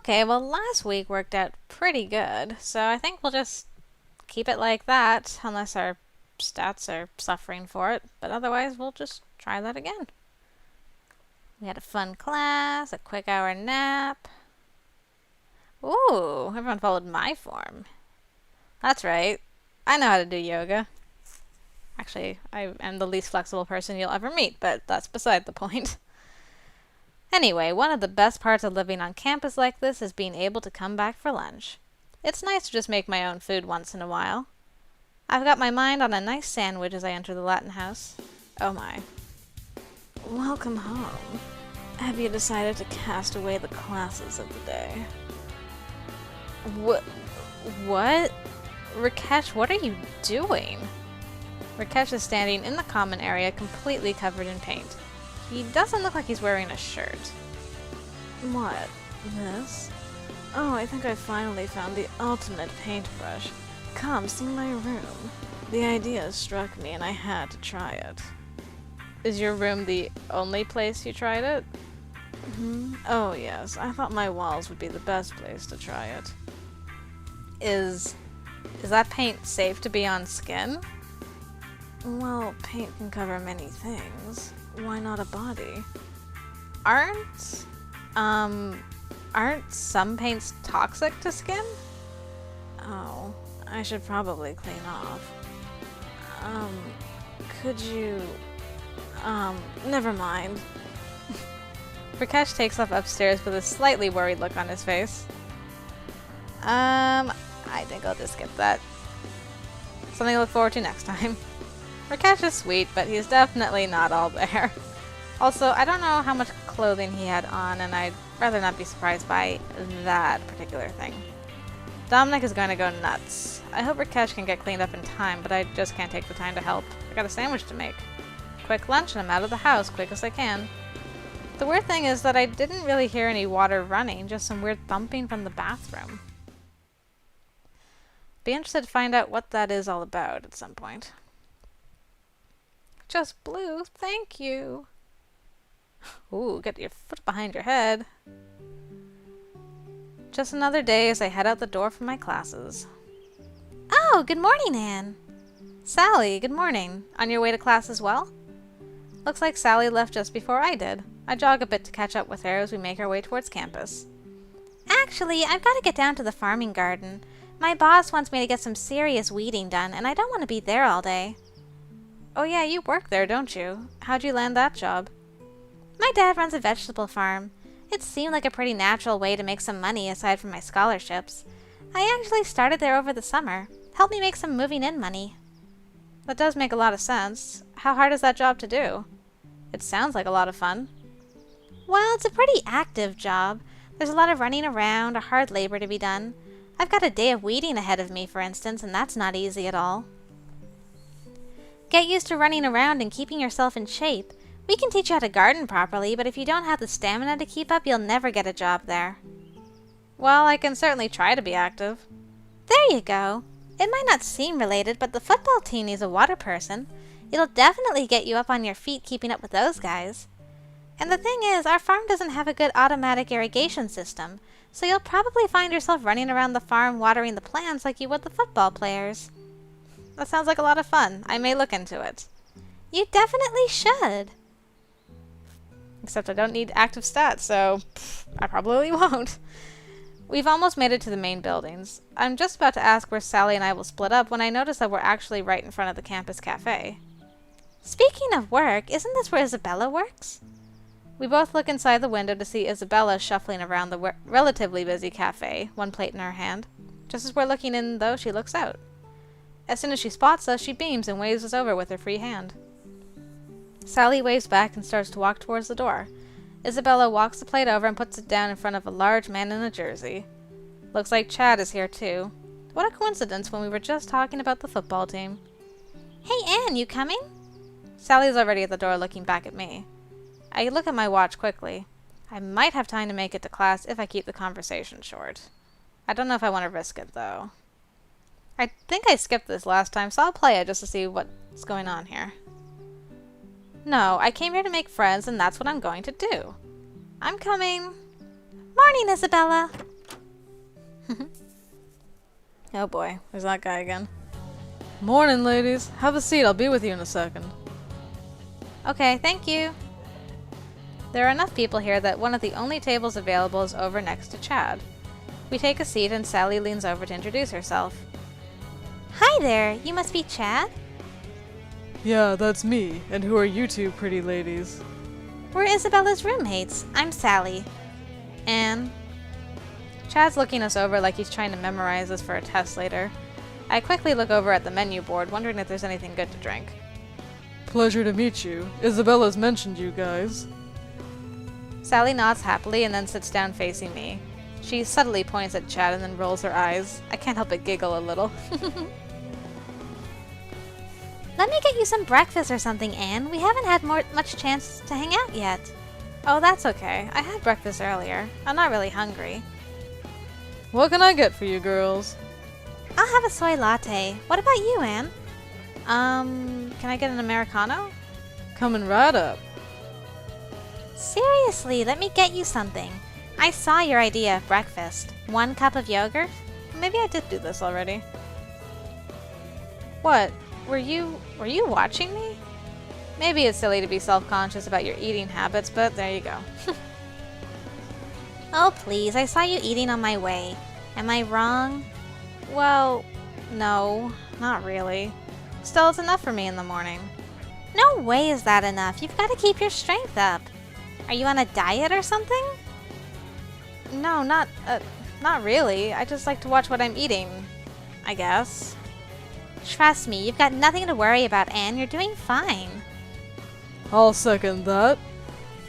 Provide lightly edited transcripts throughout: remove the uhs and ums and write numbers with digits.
Okay, well last week worked out pretty good, so I think we'll just keep it like that, unless our stats are suffering for it, but otherwise we'll just try that again. We had a fun class, a quick hour nap. Ooh, everyone followed my form. That's right. I know how to do yoga. Actually, I am the least flexible person you'll ever meet, but that's beside the point. Anyway, one of the best parts of living on campus like this is being able to come back for lunch. It's nice to just make my own food once in a while. I've got my mind on a nice sandwich as I enter the Latin house. Oh my. Welcome home. Have you decided to cast away the classes of the day? What? Rakesh, what are you doing? Rakesh is standing in the common area completely covered in paint. He doesn't look like he's wearing a shirt. What? This? Oh, I think I finally found the ultimate paintbrush. Come, see my room. The idea struck me and I had to try it. Is your room the only place you tried it? Oh yes, I thought my walls would be the best place to try it. Is that paint safe to be on skin? Well, paint can cover many things. Why not a body? Aren't some paints toxic to skin? Oh, I should probably clean off. Could you... never mind. Prakash takes off upstairs with a slightly worried look on his face. I think I'll just skip that. Something to look forward to next time. Rakesh is sweet, but he's definitely not all there. Also, I don't know how much clothing he had on, and I'd rather not be surprised by that particular thing. Dominic is going to go nuts. I hope Rakesh can get cleaned up in time, but I just can't take the time to help. I got a sandwich to make. Quick lunch and I'm out of the house quick as I can. The weird thing is that I didn't really hear any water running, just some weird thumping from the bathroom. Be interested to find out what that is all about at some point. Just blue, thank you. Ooh, get your foot behind your head. Just another day as I head out the door for my classes. Oh, good morning, Anne. Sally, good morning. On your way to class as well? Looks like Sally left just before I did. I jog a bit to catch up with her as we make our way towards campus. Actually, I've got to get down to the farming garden. My boss wants me to get some serious weeding done, and I don't want to be there all day. Oh yeah, you work there, don't you? How'd you land that job? My dad runs a vegetable farm. It seemed like a pretty natural way to make some money aside from my scholarships. I actually started there over the summer. Helped me make some moving in money. That does make a lot of sense. How hard is that job to do? It sounds like a lot of fun. Well, it's a pretty active job. There's a lot of running around, a hard labor to be done. I've got a day of weeding ahead of me, for instance, and that's not easy at all. Get used to running around and keeping yourself in shape. We can teach you how to garden properly, but if you don't have the stamina to keep up, you'll never get a job there. Well, I can certainly try to be active. There you go. It might not seem related, but the football team needs a water person. It'll definitely get you up on your feet keeping up with those guys. And the thing is, our farm doesn't have a good automatic irrigation system, so you'll probably find yourself running around the farm watering the plants like you would the football players. That sounds like a lot of fun. I may look into it. You definitely should. Except I don't need active stats, so I probably won't. We've almost made it to the main buildings. I'm just about to ask where Sally and I will split up when I notice that we're actually right in front of the campus cafe. Speaking of work, isn't this where Isabella works? We both look inside the window to see Isabella shuffling around the relatively busy cafe, one plate in her hand. Just as we're looking in, though, she looks out. As soon as she spots us, she beams and waves us over with her free hand. Sally waves back and starts to walk towards the door. Isabella walks the plate over and puts it down in front of a large man in a jersey. Looks like Chad is here too. What a coincidence when we were just talking about the football team. Hey Anne, you coming? Sally's already at the door looking back at me. I look at my watch quickly. I might have time to make it to class if I keep the conversation short. I don't know if I want to risk it though. I think I skipped this last time, so I'll play it just to see what's going on here. No, I came here to make friends, and that's what I'm going to do. I'm coming. Morning, Isabella. Oh boy, there's that guy again. Morning, ladies. Have a seat, I'll be with you in a second. Okay, thank you. There are enough people here that one of the only tables available is over next to Chad. We take a seat and Sally leans over to introduce herself. Hi there, you must be Chad? Yeah, that's me. And who are you two pretty ladies? We're Isabella's roommates. I'm Sally. Anne. Chad's looking us over like he's trying to memorize us for a test later. I quickly look over at the menu board, wondering if there's anything good to drink. Pleasure to meet you. Isabella's mentioned you guys. Sally nods happily and then sits down facing me. She subtly points at Chad and then rolls her eyes. I can't help but giggle a little. Let me get you some breakfast or something, Anne. We haven't had much chance to hang out yet. Oh, that's okay. I had breakfast earlier. I'm not really hungry. What can I get for you girls? I'll have a soy latte. What about you, Anne? Can I get an Americano? Coming right up. Seriously, let me get you something. I saw your idea of breakfast. 1 cup of yogurt? Maybe I did do this already. What? Were you watching me? Maybe it's silly to be self-conscious about your eating habits, but there you go. Oh please, I saw you eating on my way. Am I wrong? Well, no, not really. Still, it's enough for me in the morning. No way is that enough. You've got to keep your strength up. Are you on a diet or something? No, not really. I just like to watch what I'm eating, I guess. Trust me, you've got nothing to worry about, Anne. You're doing fine. I'll second that.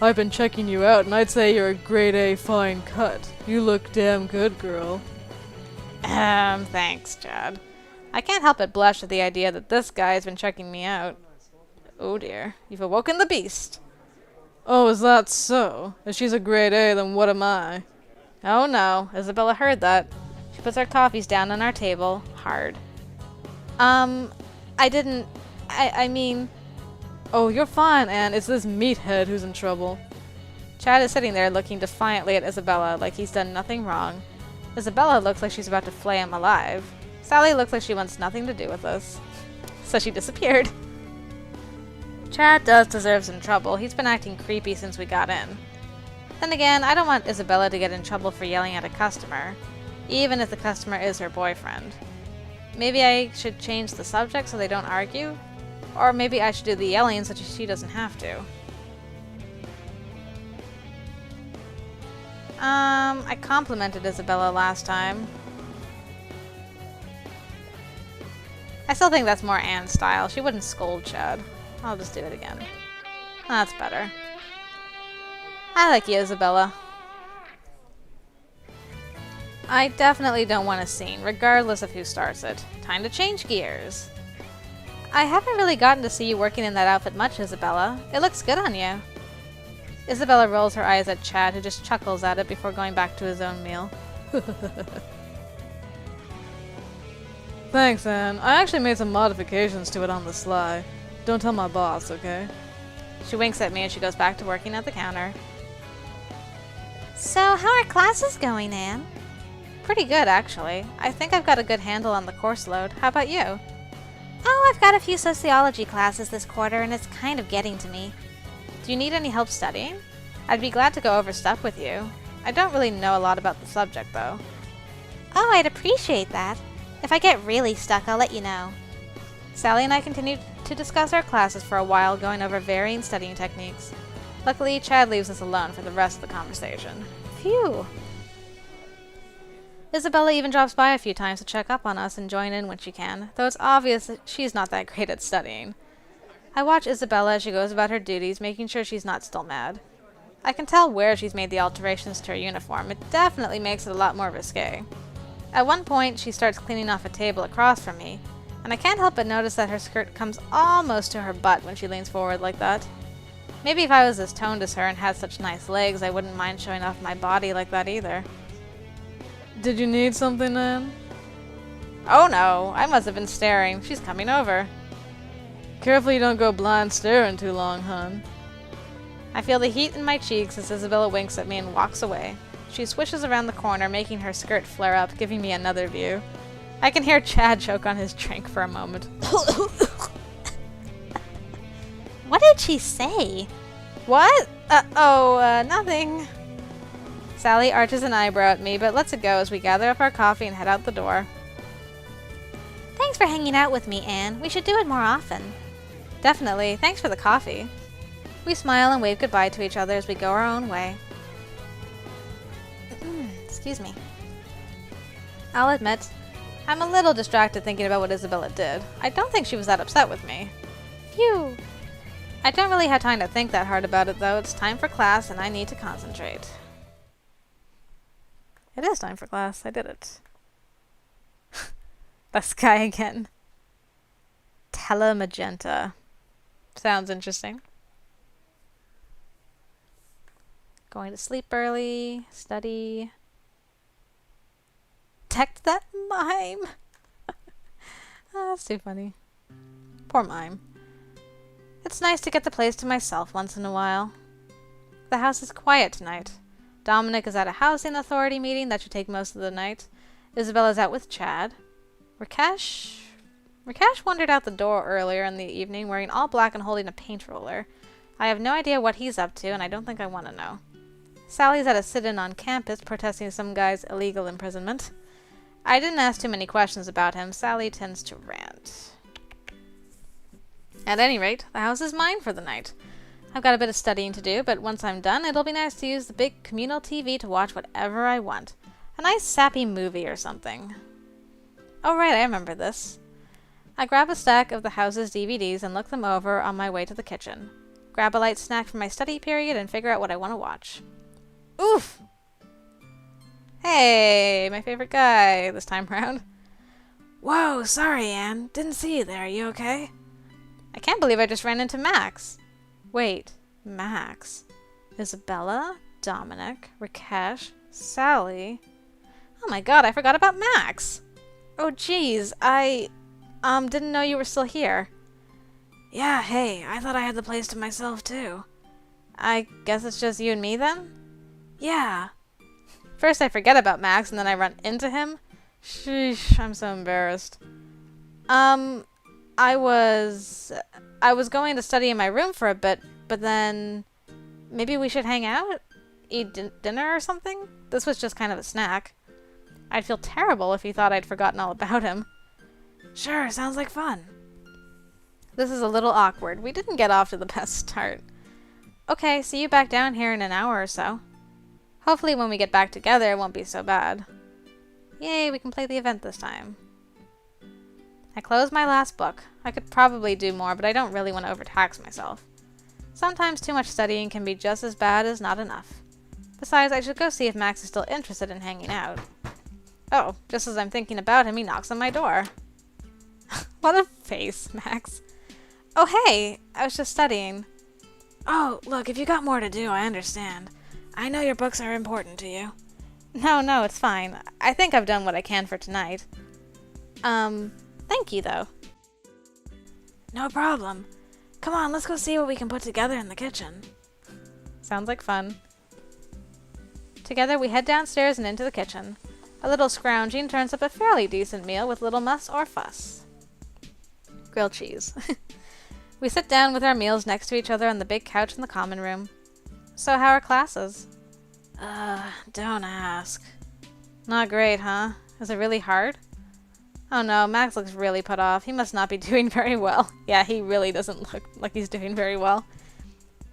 I've been checking you out, and I'd say you're a grade A fine cut. You look damn good, girl. Thanks, Chad. I can't help but blush at the idea that this guy has been checking me out. Oh dear, you've awoken the beast. Oh, is that so? If she's a grade A, then what am I? Oh no, Isabella heard that. She puts our coffees down on our table, hard. I mean... Oh, you're fine, Anne. It's this meathead who's in trouble. Chad is sitting there looking defiantly at Isabella like he's done nothing wrong. Isabella looks like she's about to flay him alive. Sally looks like she wants nothing to do with this. So she disappeared. Chad does deserve some trouble. He's been acting creepy since we got in. Then again, I don't want Isabella to get in trouble for yelling at a customer, even if the customer is her boyfriend. Maybe I should change the subject so they don't argue? Or maybe I should do the yelling so she doesn't have to. I complimented Isabella last time. I still think that's more Anne's style. She wouldn't scold Chad. I'll just do it again. That's better. I like you, Isabella. I definitely don't want a scene, regardless of who starts it. Time to change gears. I haven't really gotten to see you working in that outfit much, Isabella. It looks good on you. Isabella rolls her eyes at Chad, who just chuckles at it before going back to his own meal. Thanks, Anne. I actually made some modifications to it on the sly. Don't tell my boss, okay? She winks at me and she goes back to working at the counter. So, how are classes going, Anne? Pretty good, actually. I think I've got a good handle on the course load. How about you? Oh, I've got a few sociology classes this quarter, and it's kind of getting to me. Do you need any help studying? I'd be glad to go over stuff with you. I don't really know a lot about the subject, though. Oh, I'd appreciate that. If I get really stuck, I'll let you know. Sally and I continued to discuss our classes for a while, going over varying studying techniques. Luckily, Chad leaves us alone for the rest of the conversation. Phew! Isabella even drops by a few times to check up on us and join in when she can, though it's obvious that she's not that great at studying. I watch Isabella as she goes about her duties, making sure she's not still mad. I can tell where she's made the alterations to her uniform. It definitely makes it a lot more risque. At one point, she starts cleaning off a table across from me, and I can't help but notice that her skirt comes almost to her butt when she leans forward like that. Maybe if I was as toned as her and had such nice legs, I wouldn't mind showing off my body like that either. Did you need something, Anne? Oh no, I must have been staring. She's coming over. Careful you don't go blind staring too long, hun. I feel the heat in my cheeks as Isabella winks at me and walks away. She swishes around the corner, making her skirt flare up, giving me another view. I can hear Chad choke on his drink for a moment. What did she say? What? Nothing. Sally arches an eyebrow at me, but lets it go as we gather up our coffee and head out the door. Thanks for hanging out with me, Anne. We should do it more often. Definitely. Thanks for the coffee. We smile and wave goodbye to each other as we go our own way. Excuse me. I'll admit, I'm a little distracted thinking about what Isabella did. I don't think she was that upset with me. Phew. I don't really have time to think that hard about it, though. It's time for class, and I need to concentrate. It is time for class. I did it. That sky again. Telemagenta. Sounds interesting. Going to sleep early. Study. Detect that mime. That's too funny. Poor mime. It's nice to get the place to myself once in a while. The house is quiet tonight. Dominic is at a housing authority meeting that should take most of the night. Isabella's out with Chad. Rakesh wandered out the door earlier in the evening wearing all black and holding a paint roller. I have no idea what he's up to, and I don't think I want to know. Sally's at a sit-in on campus protesting some guy's illegal imprisonment. I didn't ask too many questions about him. Sally tends to rant. At any rate, the house is mine for the night. I've got a bit of studying to do, but once I'm done, it'll be nice to use the big communal TV to watch whatever I want. A nice sappy movie or something. Oh right, I remember this. I grab a stack of the house's DVDs and look them over on my way to the kitchen. Grab a light snack for my study period and figure out what I want to watch. Oof! Hey, my favorite guy this time around. Whoa, sorry, Anne. Didn't see you there. You okay? I can't believe I just ran into Max. Wait, Max? Isabella? Dominic? Rakesh? Sally? Oh my god, I forgot about Max! Oh geez, I didn't know you were still here. Yeah, hey, I thought I had the place to myself too. I guess it's just you and me then? Yeah. First I forget about Max and then I run into him. Sheesh, I'm so embarrassed. I was going to study in my room for a bit, but then maybe we should hang out? Eat dinner or something? This was just kind of a snack. I'd feel terrible if he thought I'd forgotten all about him. Sure, sounds like fun. This is a little awkward. We didn't get off to the best start. Okay, see you back down here in an hour or so. Hopefully when we get back together it won't be so bad. Yay, we can play the event this time. I closed my last book. I could probably do more, but I don't really want to overtax myself. Sometimes too much studying can be just as bad as not enough. Besides, I should go see if Max is still interested in hanging out. Oh, just as I'm thinking about him, he knocks on my door. What a face, Max. Oh, hey! I was just studying. Oh, look, if you got more to do, I understand. I know your books are important to you. No, it's fine. I think I've done what I can for tonight. Thank you, though. No problem. Come on, let's go see what we can put together in the kitchen. Sounds like fun. Together we head downstairs and into the kitchen. A little scrounging turns up a fairly decent meal with little muss or fuss. Grilled cheese. We sit down with our meals next to each other on the big couch in the common room. So how are classes? Don't ask. Not great, huh? Is it really hard? Oh no, Max looks really put off. He must not be doing very well. Yeah, he really doesn't look like he's doing very well.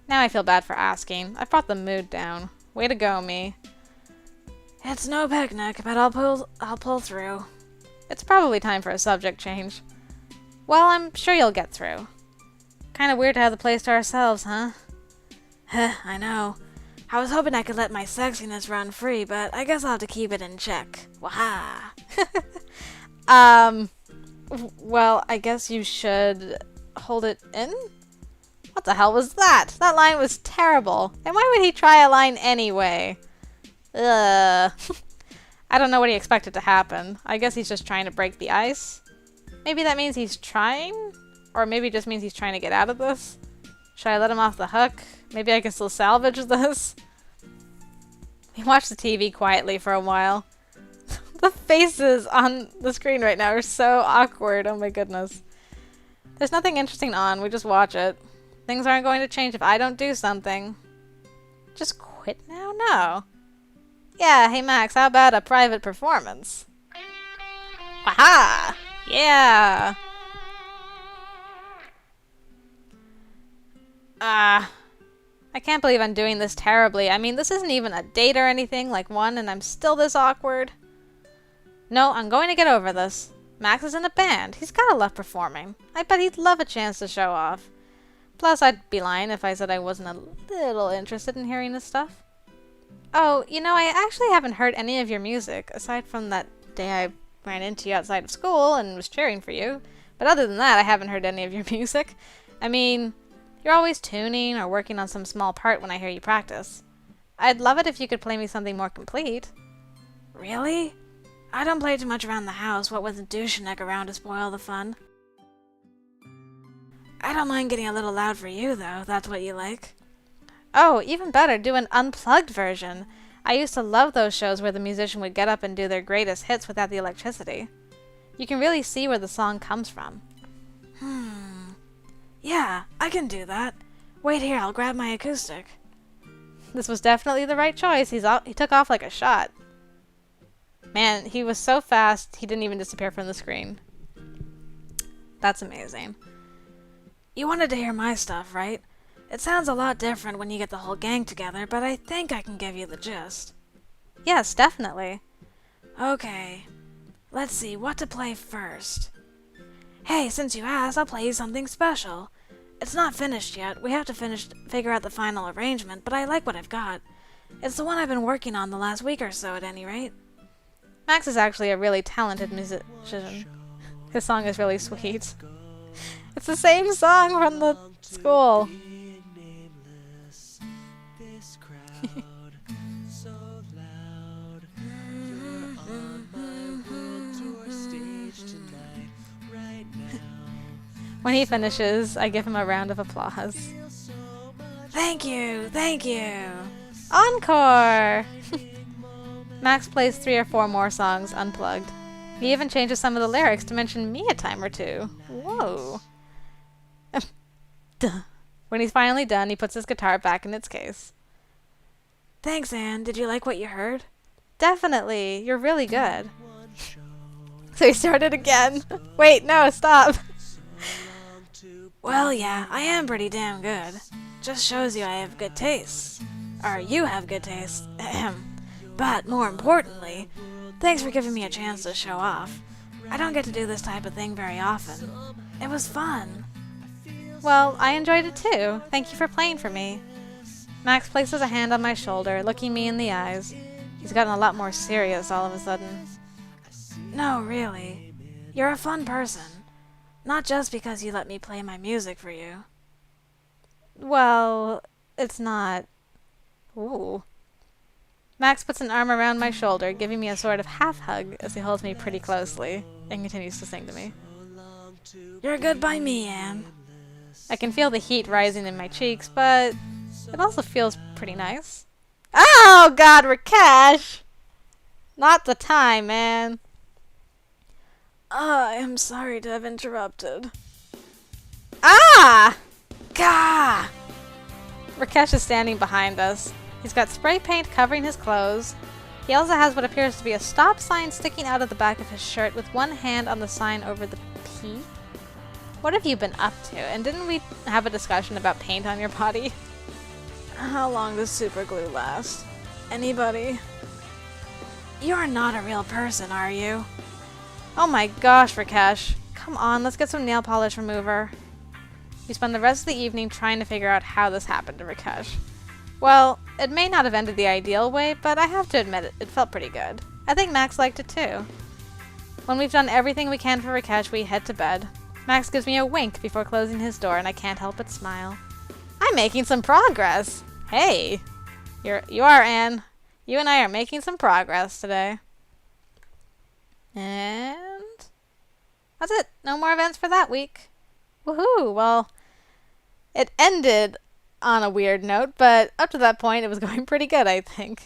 Now I feel bad for asking. I brought the mood down. Way to go, me. It's no picnic, but I'll pull through. It's probably time for a subject change. Well, I'm sure you'll get through. Kinda weird to have the place to ourselves, huh? I know. I was hoping I could let my sexiness run free, but I guess I'll have to keep it in check. Waha! Well, I guess you should hold it in? What the hell was that? That line was terrible. And why would he try a line anyway? Ugh. I don't know what he expected to happen. I guess he's just trying to break the ice. Maybe that means he's trying? Or maybe it just means he's trying to get out of this? Should I let him off the hook? Maybe I can still salvage this? He watched the TV quietly for a while. The faces on the screen right now are so awkward. Oh my goodness. There's nothing interesting on. We just watch it. Things aren't going to change if I don't do something. Just quit now? No. Yeah, hey Max, how about a private performance? Waha! Yeah! I can't believe I'm doing this terribly. I mean, this isn't even a date or anything like one, and I'm still this awkward. No, I'm going to get over this. Max is in a band. He's gotta love performing. I bet he'd love a chance to show off. Plus, I'd be lying if I said I wasn't a little interested in hearing his stuff. Oh, you know, I actually haven't heard any of your music, aside from that day I ran into you outside of school and was cheering for you. But other than that, I haven't heard any of your music. I mean, you're always tuning or working on some small part when I hear you practice. I'd love it if you could play me something more complete. Really? I don't play too much around the house, what with a douche-neck around to spoil the fun. I don't mind getting a little loud for you, though, if that's what you like. Oh, even better, do an unplugged version. I used to love those shows where the musician would get up and do their greatest hits without the electricity. You can really see where the song comes from. Yeah, I can do that. Wait here, I'll grab my acoustic. This was definitely the right choice. He took off like a shot. Man, he was so fast, he didn't even disappear from the screen. That's amazing. You wanted to hear my stuff, right? It sounds a lot different when you get the whole gang together, but I think I can give you the gist. Yes, definitely. Okay. Let's see, what to play first. Hey, since you asked, I'll play you something special. It's not finished yet. We have to figure out the final arrangement, but I like what I've got. It's the one I've been working on the last week or so, at any rate. Max is actually a really talented musician. His song is really sweet. It's the same song from the school. When he finishes, I give him a round of applause. Thank you, thank you. Encore! Max plays 3 or 4 more songs unplugged. He even changes some of the lyrics to mention me a time or two. Whoa. Duh. When he's finally done, he puts his guitar back in its case. Thanks, Anne. Did you like what you heard? Definitely. You're really good. So he started again. Wait, no, stop. Well, yeah, I am pretty damn good. Just shows you I have good taste. Or you have good taste. But more importantly, thanks for giving me a chance to show off. I don't get to do this type of thing very often. It was fun. Well, I enjoyed it too. Thank you for playing for me. Max places a hand on my shoulder, looking me in the eyes. He's gotten a lot more serious all of a sudden. No, really. You're a fun person. Not just because you let me play my music for you. Well, it's not... Ooh. Max puts an arm around my shoulder, giving me a sort of half-hug as he holds me pretty closely, and continues to sing to me. You're good by me, Anne. I can feel the heat rising in my cheeks, but it also feels pretty nice. Oh, God, Rakesh! Not the time, man. I am sorry to have interrupted. Ah! Gah! Rakesh is standing behind us. He's got spray paint covering his clothes. He also has what appears to be a stop sign sticking out of the back of his shirt with one hand on the sign over the P. What have you been up to? And didn't we have a discussion about paint on your body? How long does super glue last? Anybody? You're not a real person, are you? Oh my gosh, Rakesh. Come on, let's get some nail polish remover. We spend the rest of the evening trying to figure out how this happened to Rakesh. Well, it may not have ended the ideal way, but I have to admit it felt pretty good. I think Max liked it too. When we've done everything we can for Rakesh, we head to bed. Max gives me a wink before closing his door, and I can't help but smile. I'm making some progress! Hey! You are, Anne. You and I are making some progress today. And that's it. No more events for that week. Woohoo! Well, it ended on a weird note, but up to that point it was going pretty good, I think.